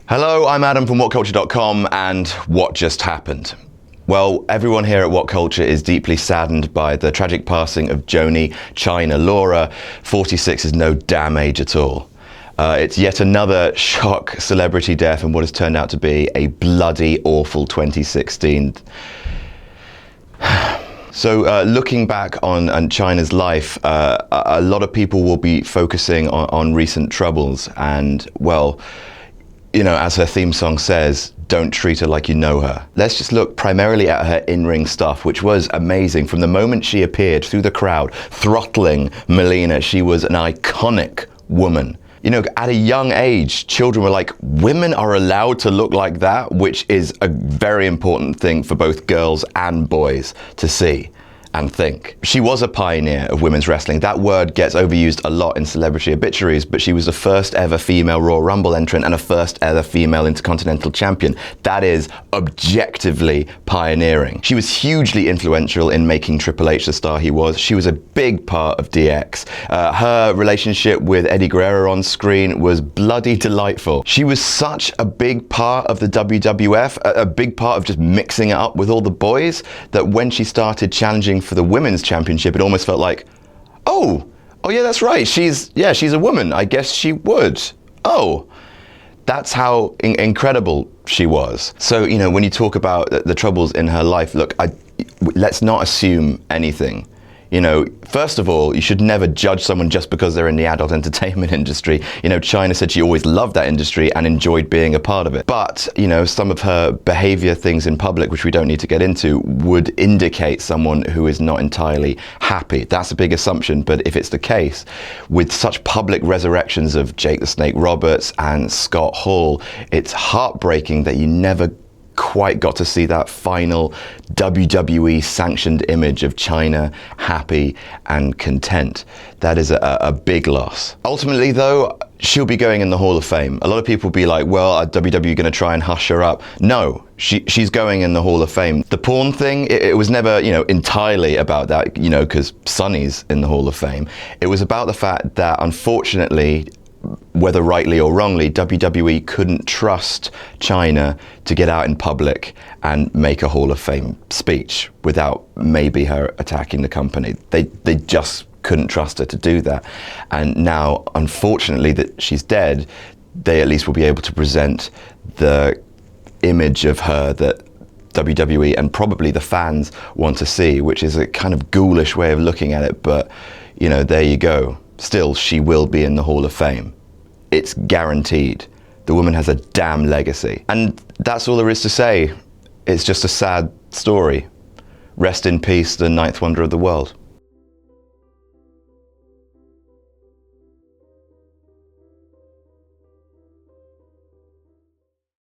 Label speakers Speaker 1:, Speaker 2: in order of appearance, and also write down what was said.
Speaker 1: Hello, I'm Adam from WhatCulture.com, and what just happened? Well, everyone here at WhatCulture is deeply saddened by the tragic passing of Joni Chyna. Laura, 46, is no damn age at all. It's yet another shock celebrity death in what has turned out to be a bloody awful 2016. So looking back on Chyna's life, a lot of people will be focusing on recent troubles and, well, you know, as her theme song says, don't treat her like you know her. Let's just look primarily at her in-ring stuff, which was amazing. From the moment she appeared through the crowd, throttling Melina, she was an iconic woman. You know, at a young age, children were like, women are allowed to look like that, which is a very important thing for both girls and boys to see and think. She was a pioneer of women's wrestling. That word gets overused a lot in celebrity obituaries, but she was the first ever female Royal Rumble entrant and a first ever female Intercontinental Champion. That is objectively pioneering. She was hugely influential in making Triple H the star he was. She was a big part of DX. Her relationship with Eddie Guerrero on screen was bloody delightful. She was such a big part of the WWF, a big part of just mixing it up with all the boys, that when she started challenging for the women's championship, it almost felt like, oh yeah, that's right, she's a woman, I guess she would. Oh, that's how incredible she was. So, you know, when you talk about the troubles in her life, look, let's not assume anything. You know, first of all, you should never judge someone just because they're in the adult entertainment industry. You know, Chyna said she always loved that industry and enjoyed being a part of it. But, you know, some of her behavior things in public, which we don't need to get into, would indicate someone who is not entirely happy. That's a big assumption, but if it's the case, with such public resurrections of Jake the Snake Roberts and Scott Hall, it's heartbreaking that you never quite got to see that final WWE sanctioned image of Chyna happy and content. That is a big loss. Ultimately though, she'll be going in the Hall of Fame. A lot of people will be like, well, are WWE going to try and hush her up? No, she's going in the Hall of Fame. The porn thing, it was never, you know, entirely about that, you know, because Sonny's in the Hall of Fame. It was about the fact that, unfortunately, whether rightly or wrongly, WWE couldn't trust Chyna to get out in public and make a Hall of Fame speech without maybe her attacking the company. They just couldn't trust her to do that. And now, unfortunately, that she's dead, they at least will be able to present the image of her that WWE and probably the fans want to see, which is a kind of ghoulish way of looking at it, but, you know, there you go. Still, she will be in the Hall of Fame. It's guaranteed. The woman has a damn legacy. And that's all there is to say. It's just a sad story. Rest in peace, the ninth wonder of the world.